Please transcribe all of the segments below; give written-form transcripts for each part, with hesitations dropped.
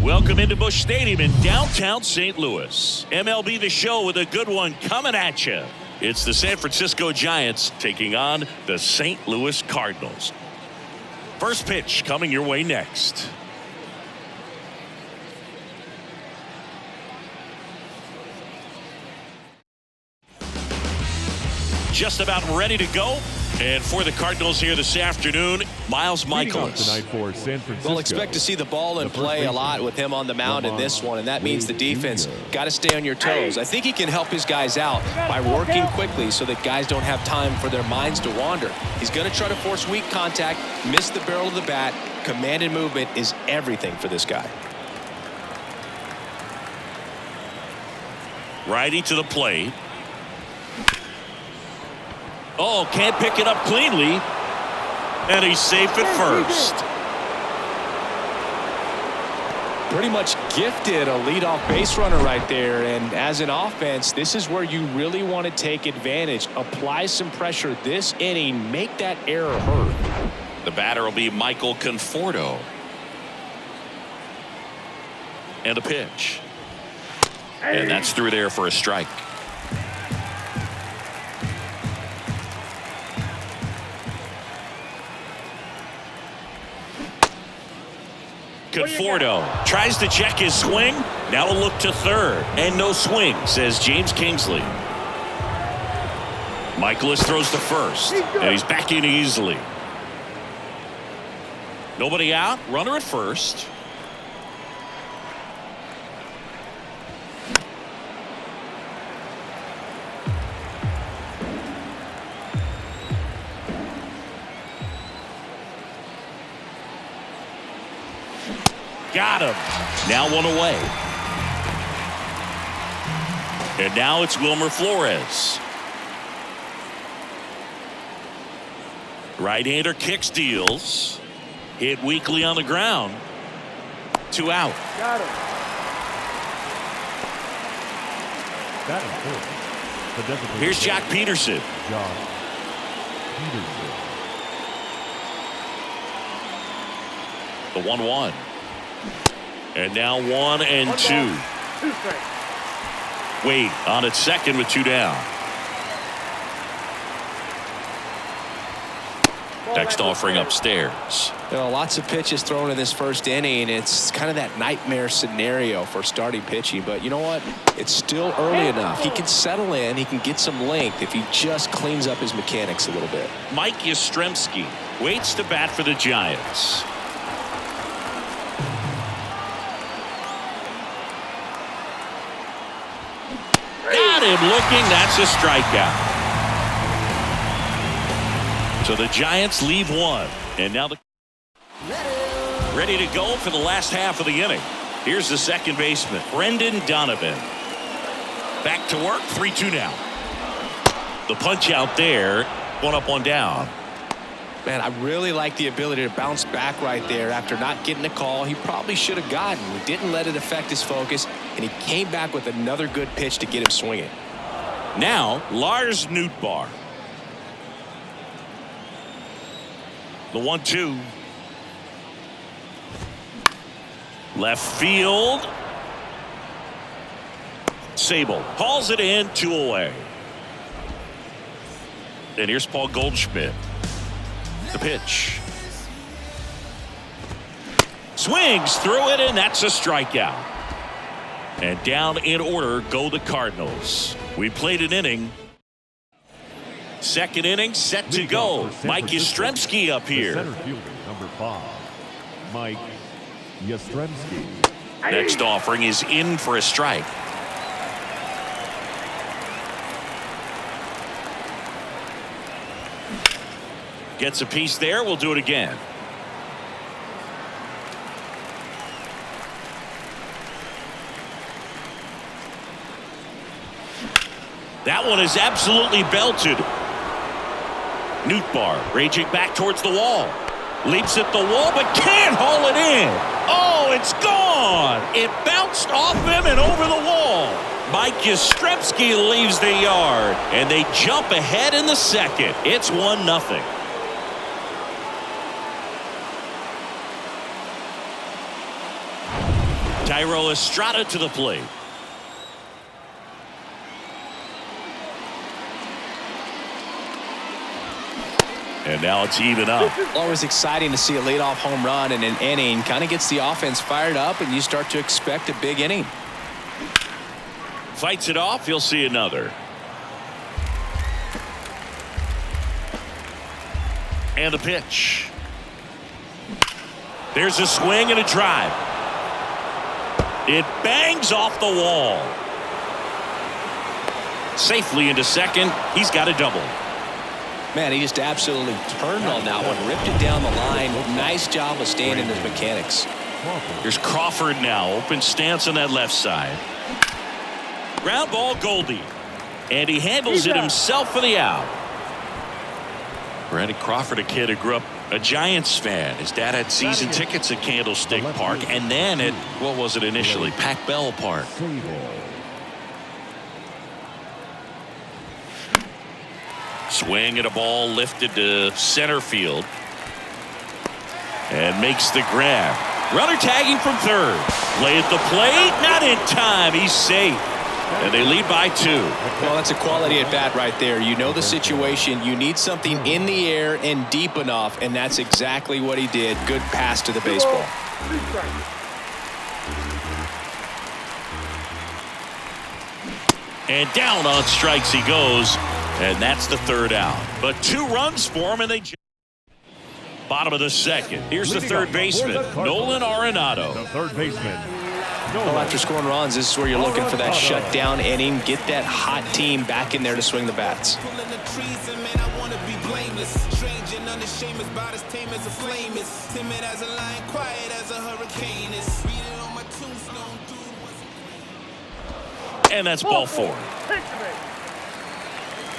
Welcome into Busch Stadium in downtown St. Louis. MLB The Show with a good one coming at you. It's the San Francisco Giants taking on the St. Louis Cardinals. First pitch coming your way next. Just about ready to go. And for the Cardinals here this afternoon, Miles Michaelis. We'll expect to see the ball in play a lot with him on the mound in this one, and that means the defense got to stay on your toes. I think he can help his guys out by working quickly so that guys don't have time for their minds to wander. He's going to try to force weak contact, miss the barrel of the bat. Commanded movement is everything for this guy. Righty to the plate. Oh, can't pick it up cleanly. And he's safe at first. Pretty much gifted a leadoff base runner right there. And as an offense, this is where you really want to take advantage. Apply some pressure this inning. Make that error hurt. The batter will be Michael Conforto. And a pitch. And that's through there for a strike. Conforto tries to check his swing. Now a look to third. And no swing, says James Kingsley. Michaelis throws to first. And he's back in easily. Nobody out. Runner at first. Got him. Now one away. And now it's Wilmer Flores. Right-hander kicks, deals. Hit weakly on the ground. 2 out. Got him. Here's Jack Peterson. The 1-1. And now 1 and 2. Wade on at second with 2 down. Next offering upstairs. You know, lots of pitches thrown in this first inning. It's kind of that nightmare scenario for starting pitching. But you know what? It's still early enough. He can settle in. He can get some length if he just cleans up his mechanics a little bit. Mike Yastrzemski waits to bat for the Giants. Got him looking. That's a strikeout. So the Giants leave 1. And now ready to go for the last half of the inning. Here's the second baseman, Brendan Donovan. Back to work. 3-2 now. The punch out there. 1 up, 1 down. Man, I really like the ability to bounce back right there after not getting a call he probably should have gotten. He didn't let it affect his focus, and he came back with another good pitch to get him swinging. Now, Lars Nootbaar. The 1-2. Left field. Sable hauls it in, 2 away. And here's Paul Goldschmidt. The pitch. Swings through it, and that's a strikeout. And down in order go the Cardinals. We played an inning. Second inning set to go. Mike Yastrzemski up here. Center fielder, number 5, Mike Yastrzemski. Next offering is in for a strike. Gets a piece there. We'll do it again. That one is absolutely belted. Nootbaar raging back towards the wall. Leaps at the wall but can't haul it in. Oh, it's gone. It bounced off him and over the wall. Mike Yastrzemski leaves the yard, and they jump ahead in the second. It's 1-0. Tyro Estrada to the plate. And now it's even up. Always exciting to see a leadoff home run in an inning. Kind of gets the offense fired up, and you start to expect a big inning. Fights it off. You'll see another. And the pitch. There's a swing and a drive. It bangs off the wall. Safely into second. He's got a double. Man, he just absolutely turned on that one. Ripped it down the line. Nice job of staying in his mechanics. Here's Crawford now. Open stance on that left side. Ground ball, Goldie. And he handles it himself for the out. Randy Crawford, a kid who grew up a Giants fan. His dad had season tickets at Candlestick Park, and then at, what was it initially, Pac Bell Park. Swing at a ball lifted to center field. And makes the grab. Runner tagging from third. Lay at the plate. Not in time. He's safe. And they lead by 2. Well, that's a quality at bat right there. You know the situation. You need something in the air and deep enough, and that's exactly what he did. Good pass to the baseball. And down on strikes he goes. And that's the third out. But 2 runs for him, and they... Bottom of the second. Here's the third baseman, Nolan Arenado. The third baseman. Well, after scoring runs, this is where you're looking for that shutdown inning. Get that hot team back in there to swing the bats. And that's ball 4.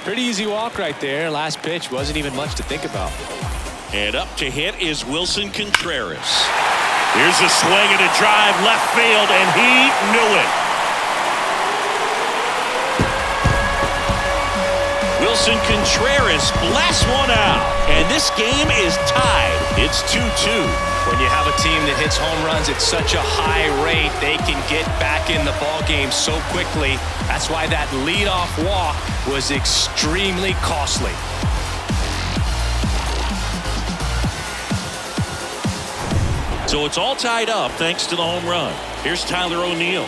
Pretty easy walk right there. Last pitch wasn't even much to think about. And up to hit is Wilson Contreras. Here's a swing and a drive left field, and he knew it. Wilson Contreras blasts one out, and this game is tied. It's 2-2. When you have a team that hits home runs at such a high rate, they can get back in the ball game so quickly. That's why that leadoff walk was extremely costly. So it's all tied up thanks to the home run. Here's Tyler O'Neill.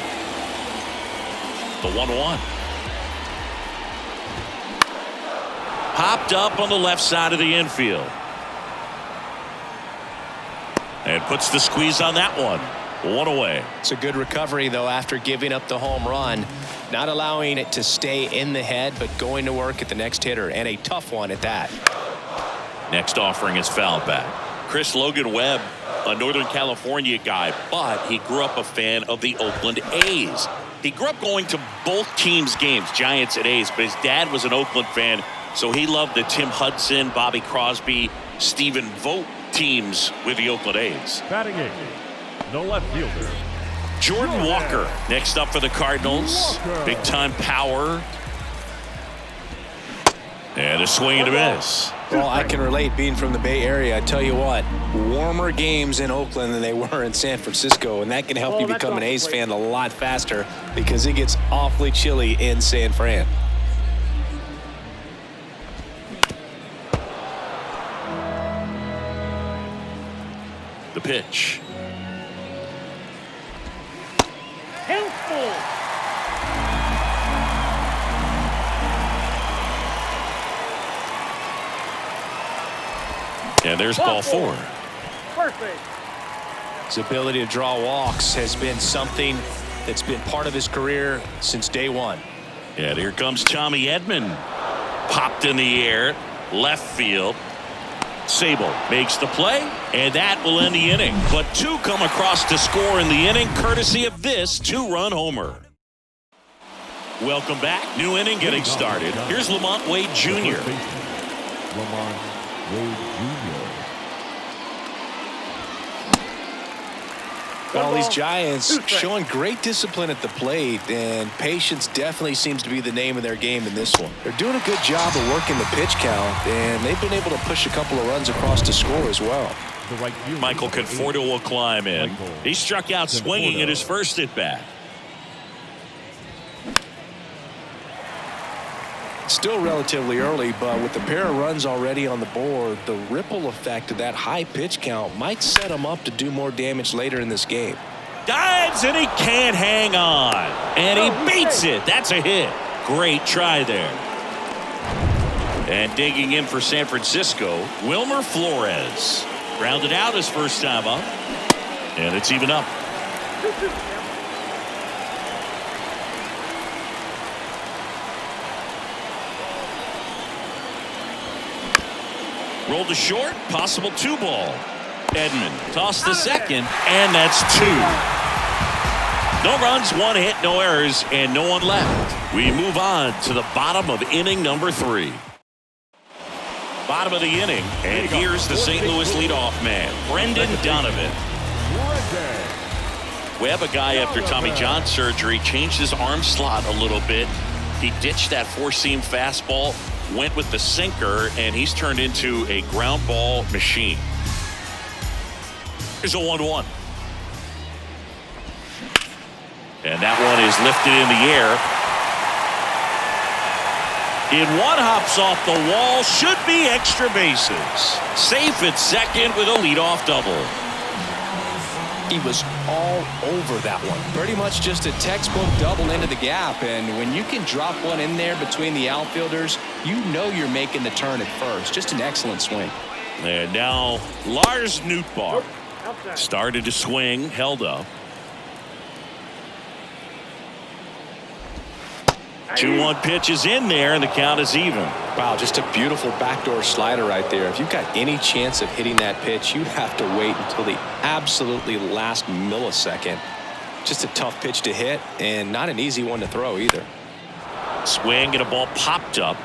The 1-1. Popped up on the left side of the infield. And puts the squeeze on that one. 1 away. It's a good recovery, though, after giving up the home run. Not allowing it to stay in the head, but going to work at the next hitter, and a tough one at that. Next offering is fouled back. Chris Logan Webb, a Northern California guy, but he grew up a fan of the Oakland A's. He grew up going to both teams' games, Giants and A's, but his dad was an Oakland fan, so he loved the Tim Hudson, Bobby Crosby, Stephen Vogt teams with the Oakland A's. Batting 8, the left fielder, Jordan Walker next up for the Cardinals. Big time power. And a swing and a miss. Well, I can relate being from the Bay Area. I tell you what, warmer games in Oakland than they were in San Francisco, and that can help you become an A's fan a lot faster because it gets awfully chilly in San Fran. The pitch. And there's ball 4. Perfect. His ability to draw walks has been something that's been part of his career since day one. And here comes Tommy Edman. Popped in the air, left field. Sable makes the play, and that will end the inning. But 2 come across to score in the inning, courtesy of this 2-run homer. Welcome back. New inning getting started. Here's Lamont Wade Jr. Lamont Wade Jr. Well, these Giants showing great discipline at the plate, and patience definitely seems to be the name of their game in this one. They're doing a good job of working the pitch count, and they've been able to push a couple of runs across to score as well. the right fielder. Michael Conforto will climb in. He struck out swinging at his first at bat. Still relatively early, but with the pair of runs already on the board, the ripple effect of that high pitch count might set him up to do more damage later in this game. Dives and he can't hang on. And he beats it. That's a hit. Great try there. And digging in for San Francisco, Wilmer Flores. Grounded out his first time up. And it's even up. Rolled to short, possible 2-ball. Edman tossed to second, and that's 2. No runs, 1 hit, no errors, and no one left. We move on to the bottom of inning number 3. Bottom of the inning, and here's the St. Louis leadoff man, Brendan Donovan. We have a guy after Tommy John surgery changed his arm slot a little bit. He ditched that 4-seam fastball, went with the sinker, and he's turned into a ground ball machine. Here's a 1-1. And that one is lifted in the air. One hops off the wall, should be extra bases. Safe at second with a leadoff double. He was all over that one. Pretty much just a textbook double into the gap, and when you can drop one in there between the outfielders, you know you're making the turn at first. Just an excellent swing. And now Lars Nootbaar started to swing, held up. 2-1 pitch is in there, and the count is even. Wow, just a beautiful backdoor slider right there. If you've got any chance of hitting that pitch, you have to wait until the absolutely last millisecond. Just a tough pitch to hit, and not an easy one to throw either. Swing and a ball popped up.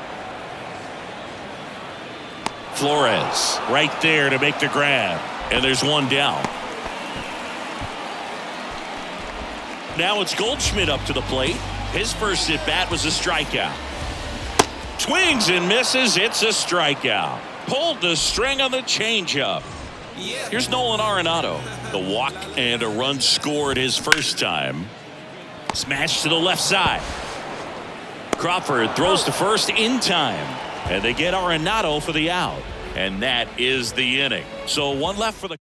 Flores right there to make the grab, and there's one down. Now it's Goldschmidt up to the plate. His first at bat was a strikeout. Swings and misses. It's a strikeout. Pulled the string on the changeup. Here's Nolan Arenado. The walk and a run scored his first time. Smash to the left side. Crawford throws to first in time. And they get Arenado for the out. And that is the inning. So one left for the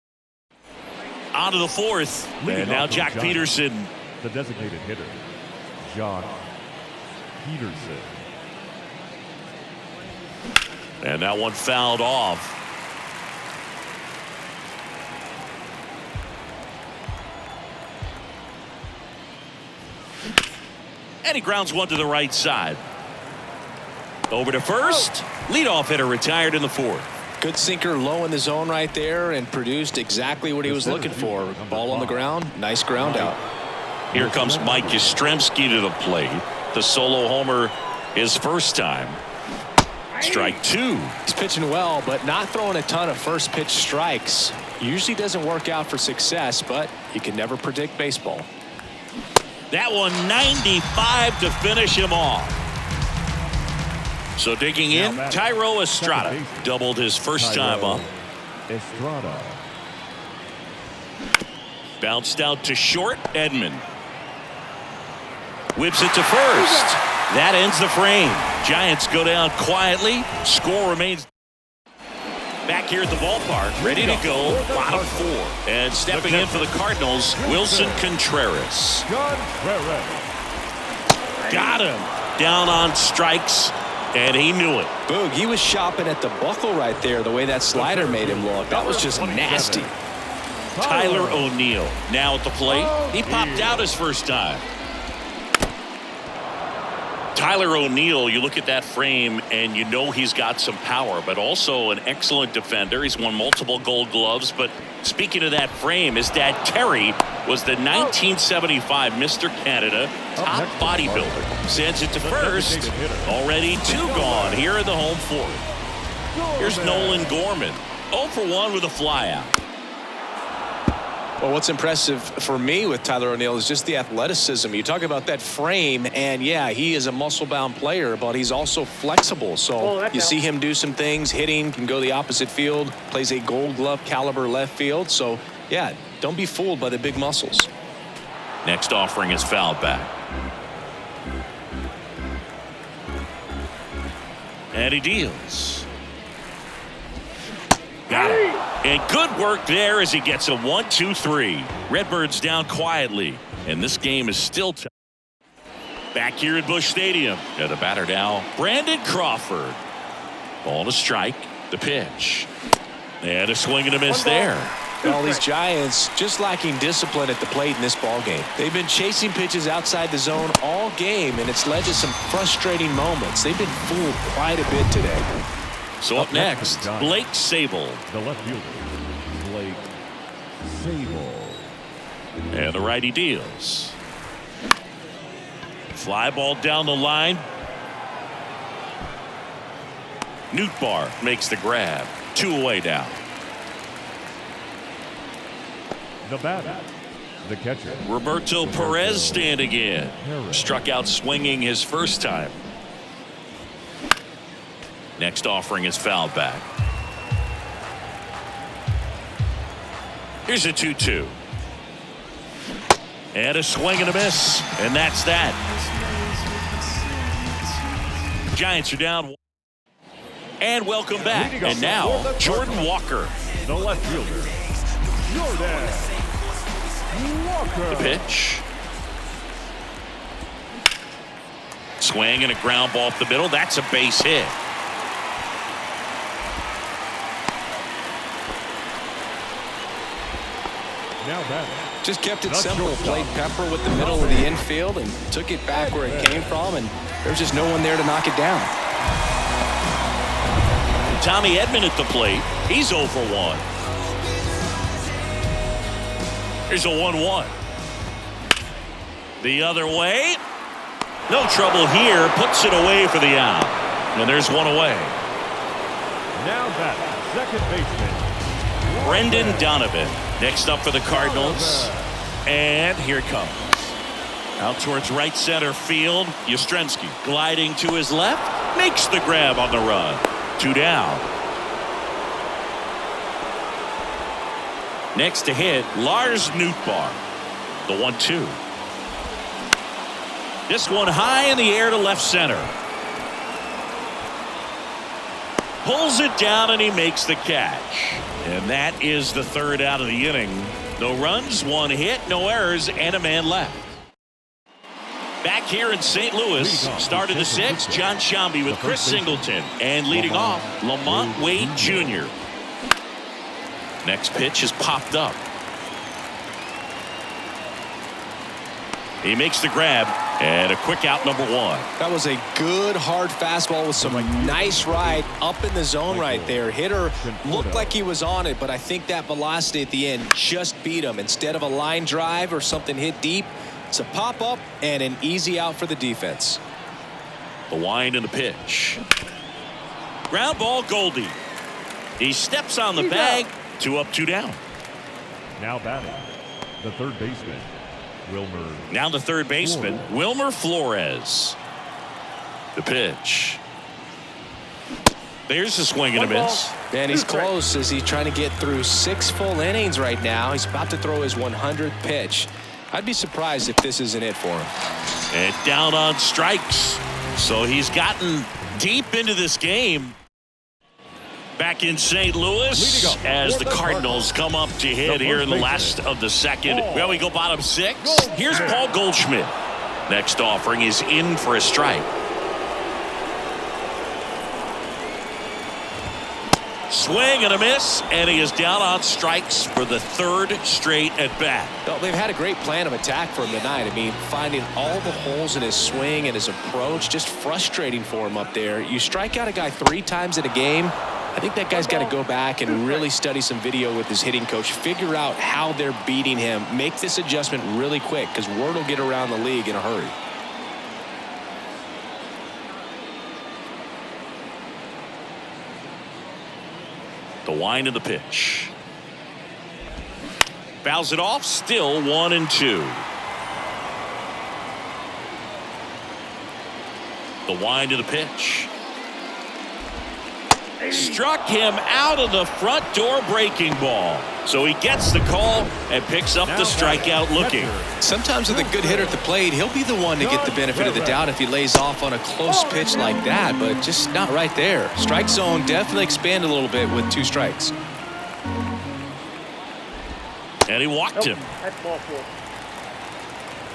on to the fourth. And now Jack Peterson. The designated hitter, Jock Peterson. And that one fouled off. And he grounds one to the right side. Over to first. Leadoff hitter retired in the fourth. Good sinker low in the zone right there and produced exactly what he was looking for. Ball on the ground. Nice ground out. Here comes Mike Yastrzemski to the plate. The solo homer his first time. Strike 2. He's pitching well, but not throwing a ton of first pitch strikes. Usually doesn't work out for success, but you can never predict baseball. That one 95 to finish him off. So digging in, Thairo Estrada doubled his first time up. Estrada. Bounced out to short. Edman whips it to first. That ends the frame. Giants go down quietly. Score remains. Back here at the ballpark, ready to go. Bottom 4. And stepping in for the Cardinals, Wilson Contreras. Got him. Down on strikes, and he knew it. Boog, he was shopping at the buckle right there, the way that slider made him look. That was just nasty. Tyler O'Neill now at the plate. He popped out his first time. Tyler O'Neill, you look at that frame and you know he's got some power, but also an excellent defender. He's won multiple Gold Gloves. But speaking of that frame, his dad Terry was the 1975 Mr. Canada top bodybuilder. Sends it to first. Already 2 gone here in the home fourth. Here's Nolan Gorman. 0 for 1 with a flyout. Well, what's impressive for me with Tyler O'Neill is just the athleticism. You talk about that frame, and yeah, he is a muscle-bound player, but he's also flexible. So you see him do some things, hitting, can go the opposite field, plays a Gold Glove caliber left field. So, yeah, don't be fooled by the big muscles. Next offering is fouled back. And he deals. Got it. And good work there as he gets a 1-2-3. Redbirds down quietly, and this game is still tight. Back here at Busch Stadium. And the batter now, Brandon Crawford. Ball to strike. The pitch. And a swing and a miss there. Well, these Giants just lacking discipline at the plate in this ball game. They've been chasing pitches outside the zone all game, and it's led to some frustrating moments. They've been fooled quite a bit today. So up next, Blake Sabol. The left fielder, Blake Sabol. And the righty deals. Fly ball down the line. Nootbaar makes the grab. 2 away now. The batter, the catcher, Roberto Perez standing in. Struck out swinging his first time. Next offering is fouled back. Here's a 2-2. And a swing and a miss. And that's that. Giants are down. And welcome back. And now, Jordan Walker. the left fielder, Jordan Walker. The pitch. Swing and a ground ball up the middle. That's a base hit. Now batting. Just kept it simple. Played pepper with the middle of the infield and took it back where it came from, and there's just no one there to knock it down. Tommy Edman at the plate. He's 0 for 1. Here's a 1-1. The other way. No trouble here. Puts it away for the out. And there's one away. Now batting, second baseman, Brendan Donovan. Next up for the Cardinals. And here it comes. Out towards right center field. Yastrzemski gliding to his left. Makes the grab on the run. 2 down. Next to hit, Lars Nootbaar. The 1-2. This one high in the air to left center. Pulls it down and he makes the catch. And that is the third out of the inning. No runs, 1 hit, no errors, and a man left. Back here in St. Louis, started the 6th, John Shambi with Chris Singleton. And leading off, Lamont Wade Jr. Next pitch is popped up. He makes the grab, and a quick out, number 1. That was a good hard fastball with some nice ride up in the zone right there. Hitter looked like he was on it, but I think that velocity at the end just beat him. Instead of a line drive or something hit deep, it's a pop up and an easy out for the defense. The wind and the pitch. Ground ball, Goldie. He steps on the bag. 2 up, 2 down. Now batting, the third baseman, Wilmer. Now the third baseman, Wilmer Flores. The pitch. There's a swing and a miss. And he's close as he's trying to get through 6 full innings right now. He's about to throw his 100th pitch. I'd be surprised if this isn't it for him. And down on strikes. So he's gotten deep into this game. Back in St. Louis as the Cardinals come up to hit here in the last of the second. Well, we go bottom 6. Here's Paul Goldschmidt. Next offering is in for a strike. Swing and a miss, and he is down on strikes for the 3rd straight at bat. Well, they've had a great plan of attack for him tonight. I mean, finding all the holes in his swing and his approach, just frustrating for him up there. You strike out a guy 3 times in a game, I think that guy's got to go back and really study some video with his hitting coach, figure out how they're beating him, make this adjustment really quick because word will get around the league in a hurry. The wind of the pitch. Fouls it off. Still 1-2. The wind of the pitch. Struck him out of the front door breaking ball. So he gets the call and picks up the strikeout looking. Sometimes with a good hitter at the plate, he'll be the one to get the benefit of the doubt if he lays off on a close pitch like that, but just not right there. Strike zone definitely expanded a little bit with 2 strikes. And he walked him.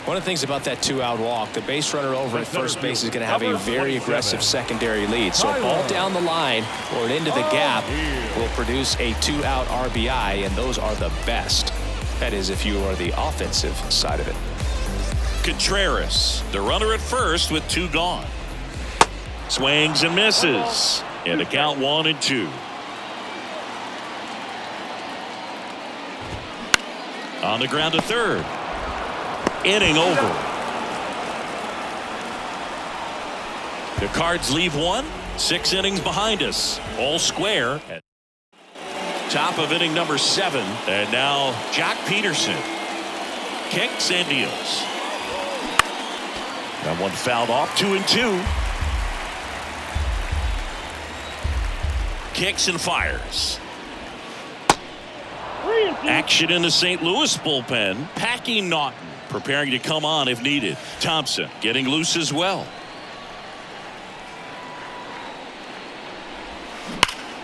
One of the things about that 2-out walk, the base runner over at first base is going to have a very aggressive secondary lead. So a ball down the line or into the gap will produce a 2-out RBI, and those are the best. That is, if you are the offensive side of it. Contreras, the runner at first with 2 gone. Swings and misses. And the count 1-2. On the ground to third. Inning over. The Cards leave 1. 6 innings behind us. All square. Top of inning number 7. And now Jock Peterson kicks and deals. That one fouled off. 2-2. Kicks and fires. Action in the St. Louis bullpen. Packing Naughton, preparing to come on if needed. Thompson getting loose as well.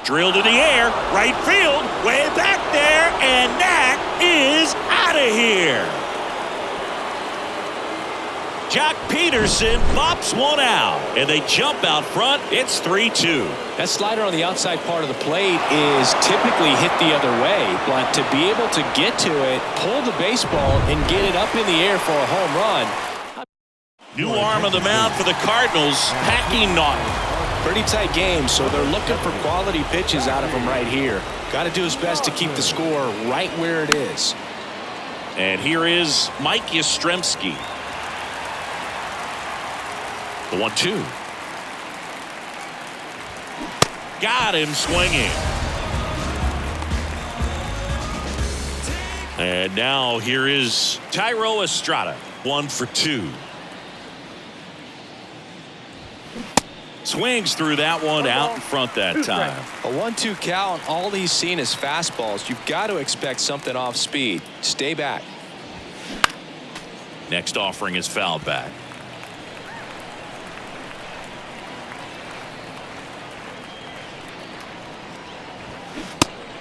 Drilled to the air. Right field. Way back there. And that is out of here. Jock Peterson bops one out. And they jump out front. It's 3-2. That slider on the outside part of the plate is typically hit the other way, but to be able to get to it, pull the baseball, and get it up in the air for a home run. New arm on the mound for the Cardinals, Packing Naughton. Pretty tight game, so they're looking for quality pitches out of him right here. Got to do his best to keep the score right where it is. And here is Mike Yastrzemski. The 1-2. Got him swinging. And now here is Thairo Estrada. 1 for 2. Swings through that one out in front that time. A 1-2 count. All he's seen is fastballs. You've got to expect something off speed. Stay back. Next offering is fouled back.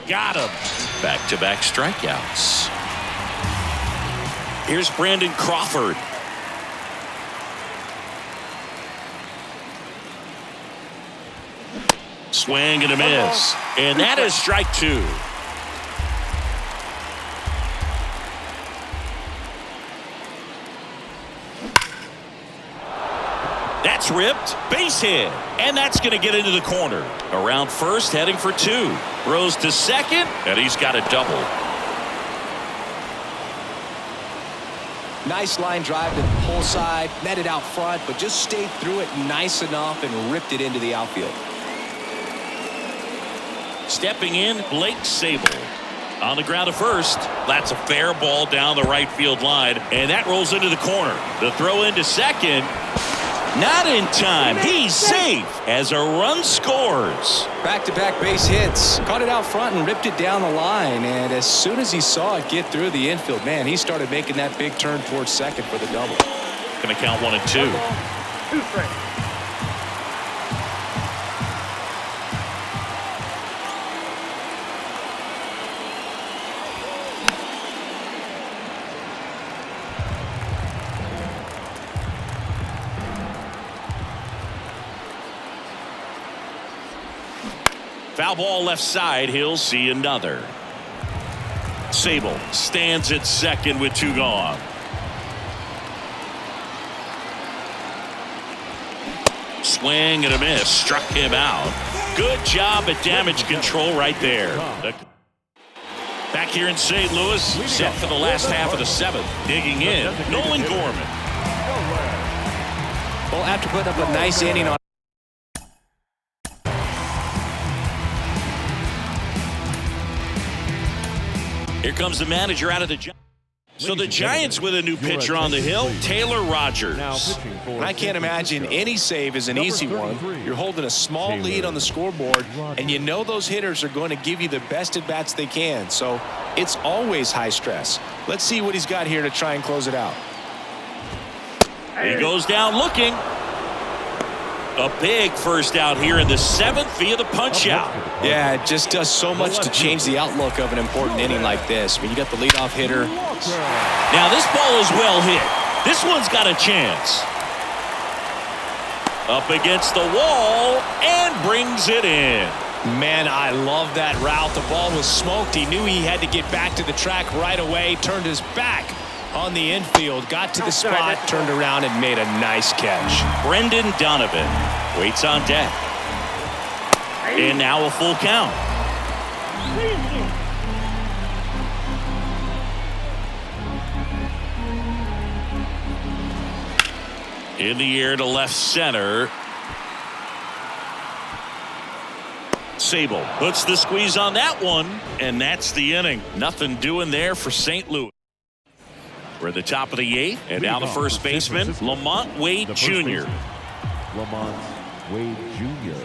Got him. Back-to-back strikeouts. Here's Brandon Crawford. Swing and a miss. And that is strike 2. That's ripped. Base hit. And that's going to get into the corner. Around first, heading for 2. Throws to second, and he's got a double. Nice line drive to the pull side. Met it out front, but just stayed through it nice enough and ripped it into the outfield. Stepping in, Blake Sable. On the ground to first. That's a fair ball down the right field line, and that rolls into the corner. The throw into second. Not in time. He's safe as a run scores. Back-to-back base hits. Caught it out front and ripped it down the line. And as soon as he saw it get through the infield, man, he started making that big turn towards second for the double. Going to count 1 and 2. Foul ball left side. He'll see another. Sable stands at second with 2 gone. Swing and a miss. Struck him out. Good job at damage control right there. Back here in St. Louis, set for the last half of the 7th. Digging in, Nolan Gorman. Well, after putting up a nice inning on Here comes the manager out of the Giants. So the Giants with a new pitcher on the hill, Taylor Rogers. I can't imagine any save is an easy one. You're holding a small lead on the scoreboard, and you know those hitters are going to give you the best at-bats they can. So it's always high stress. Let's see what he's got here to try and close it out. He goes down looking. A big first out here in the 7th via the punch out. Yeah, it just does so much to change the outlook of an important inning like this. I mean, you got the leadoff hitter. Now this ball is well hit. This one's got a chance. Up against the wall and brings it in. Man, I love that route. The ball was smoked. He knew he had to get back to the track right away. Turned his back on the infield, got to the spot, turned around and made a nice catch. Brendan Donovan waits on deck. And now a full count. In the air to left center. Sable puts the squeeze on that one, and that's the inning. Nothing doing there for St. Louis. We're at the top of the 8th, and now the first baseman, Lamont Wade Jr. Lamont Wade Jr.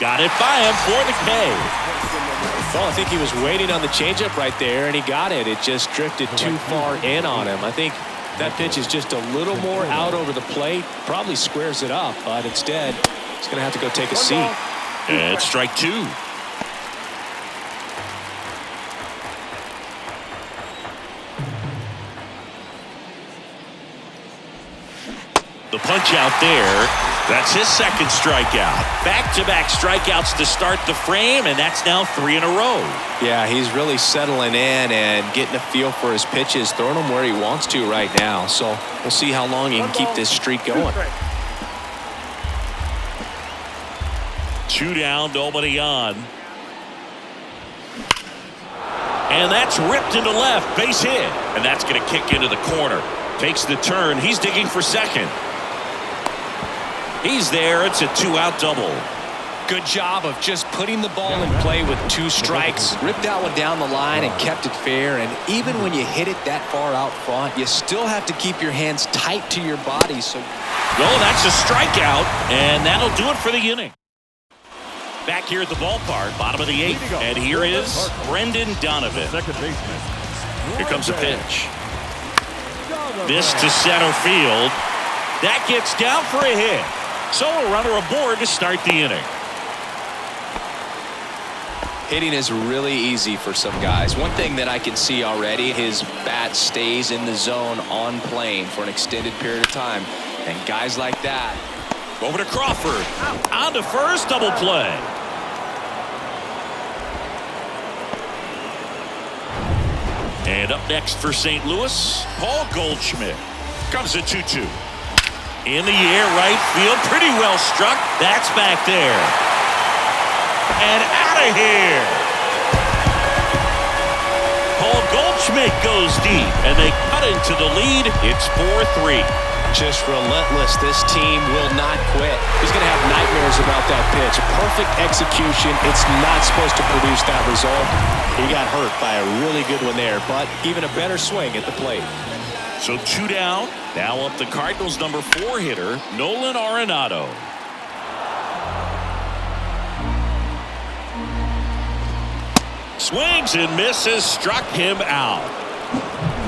Got it by him for the K. Well, I think he was waiting on the changeup right there, and he got it. It just drifted too far in on him. I think that pitch is just a little more out over the plate. Probably squares it up, but instead, he's going to have to go take a seat. And strike 2. The punch out there. That's his second strikeout. Back-to-back strikeouts to start the frame, and that's now 3 in a row. Yeah, he's really settling in and getting a feel for his pitches, throwing them where he wants to right now. So we'll see how long he can keep this streak going. 2 down, nobody on. And that's ripped into left, base hit. And that's going to kick into the corner. Takes the turn. He's digging for second. He's there. It's a 2-out double. Good job of just putting the ball in play with 2 strikes. Ripped that one down the line and kept it fair. And even when you hit it that far out front, you still have to keep your hands tight to your body. So, well, that's a strikeout, and that'll do it for the inning. Back here at the ballpark, bottom of the 8th, and here is Brendan Donovan. Second baseman. Here comes a pitch. This to center field. That gets down for a hit. So a runner aboard to start the inning. Hitting is really easy for some guys. One thing that I can see already, his bat stays in the zone on plane for an extended period of time. And guys like that. Over to Crawford. On to first, double play. And up next for St. Louis, Paul Goldschmidt. Comes a 2-2. In the air, right field, pretty well struck. That's back there. And out of here. Paul Goldschmidt goes deep, and they cut into the lead. It's 4-3. Just relentless. This team will not quit. He's going to have nightmares about that pitch. Perfect execution. It's not supposed to produce that result. He got hurt by a really good one there, but even a better swing at the plate. So 2 down. Now up the Cardinals' number 4 hitter, Nolan Arenado. Swings and misses, struck him out.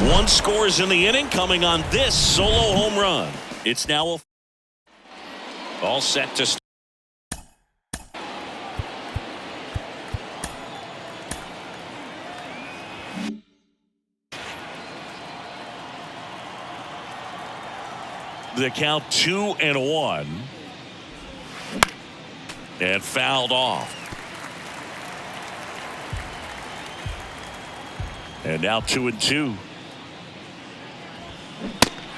1 scores in the inning, coming on this solo home run. It's now all set to start. The count 2-1, and fouled off. And now 2-2.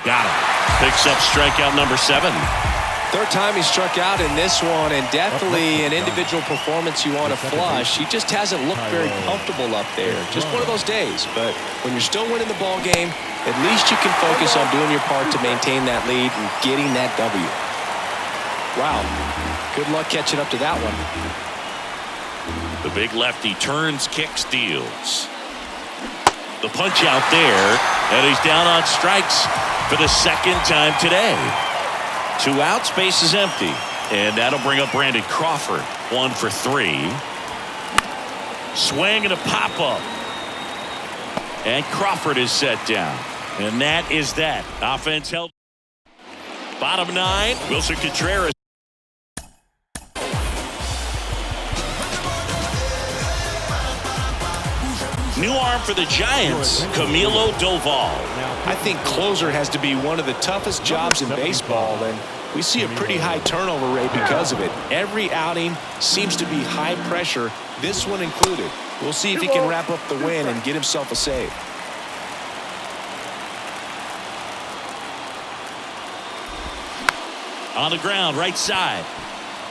Got him. Picks up strikeout number 7. Third time he struck out in this one, and definitely an individual performance you want to flush. He just hasn't looked very comfortable up there. Just one of those days. But when you're still winning the ball game, at least you can focus on doing your part to maintain that lead and getting that W. Wow. Good luck catching up to that one. The big lefty turns, kicks, deals. The punch out there, and he's down on strikes for the second time today. 2 outs, base is empty, and that'll bring up Brandon Crawford. 1 for 3. Swing and a pop up, and Crawford is set down, and that is that. Offense held. Bottom 9, Wilson Contreras. New arm for the Giants, Camilo Doval. I think closer has to be one of the toughest jobs in baseball, and we see a pretty high turnover rate because of it. Every outing seems to be high pressure, this one included. We'll see if he can wrap up the win and get himself a save. On the ground, right side.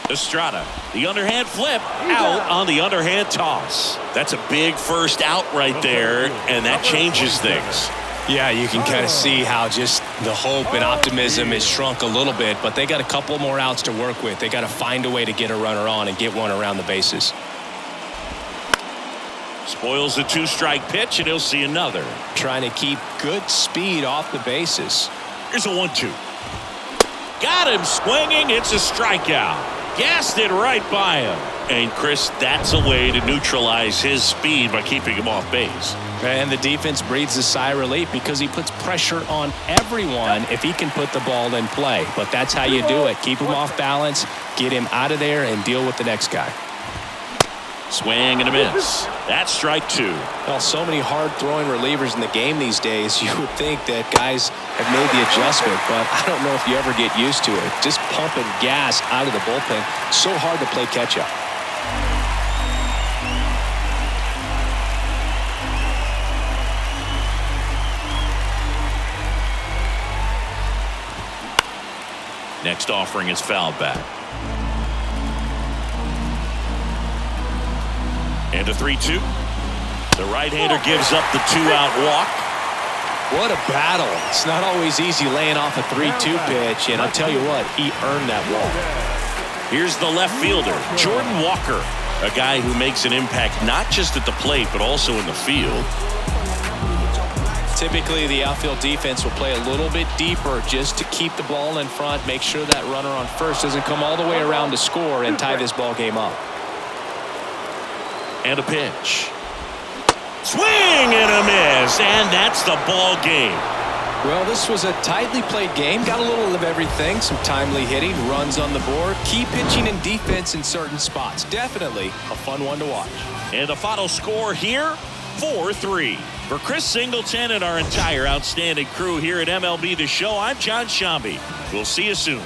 Estrada, the underhand flip, out on the underhand toss. That's a big first out right there, and that changes things. Yeah, you can kind of see how just the hope and optimism is shrunk a little bit, but they got a couple more outs to work with. They got to find a way to get a runner on and get one around the bases. Spoils the 2-strike pitch, and he'll see another. Trying to keep good speed off the bases. Here's a 1-2. Got him swinging. It's a strikeout. Gassed it right by him. And Chris, that's a way to neutralize his speed by keeping him off base. And the defense breathes a sigh of relief because he puts pressure on everyone if he can put the ball in play. But that's how you do it. Keep him off balance, get him out of there, and deal with the next guy. Swing and a miss. That's strike 2. Well, so many hard-throwing relievers in the game these days, you would think that guys have made the adjustment, but I don't know if you ever get used to it. Just pumping gas out of the bullpen, so hard to play catch-up. Next offering is fouled back. And a 3-2. The right-hander gives up the 2-out walk. What a battle. It's not always easy laying off a 3-2 pitch, and I'll tell you what, he earned that walk. Here's the left fielder, Jordan Walker, a guy who makes an impact not just at the plate but also in the field. Typically, the outfield defense will play a little bit deeper just to keep the ball in front, make sure that runner on first doesn't come all the way around to score and tie this ball game up. And a pitch. Swing and a miss, and that's the ball game. Well, this was a tightly played game. Got a little of everything. Some timely hitting, runs on the board, key pitching and defense in certain spots. Definitely a fun one to watch. And the final score here, 4-3. For Chris Singleton and our entire outstanding crew here at MLB The Show, I'm John Shambi. We'll see you soon.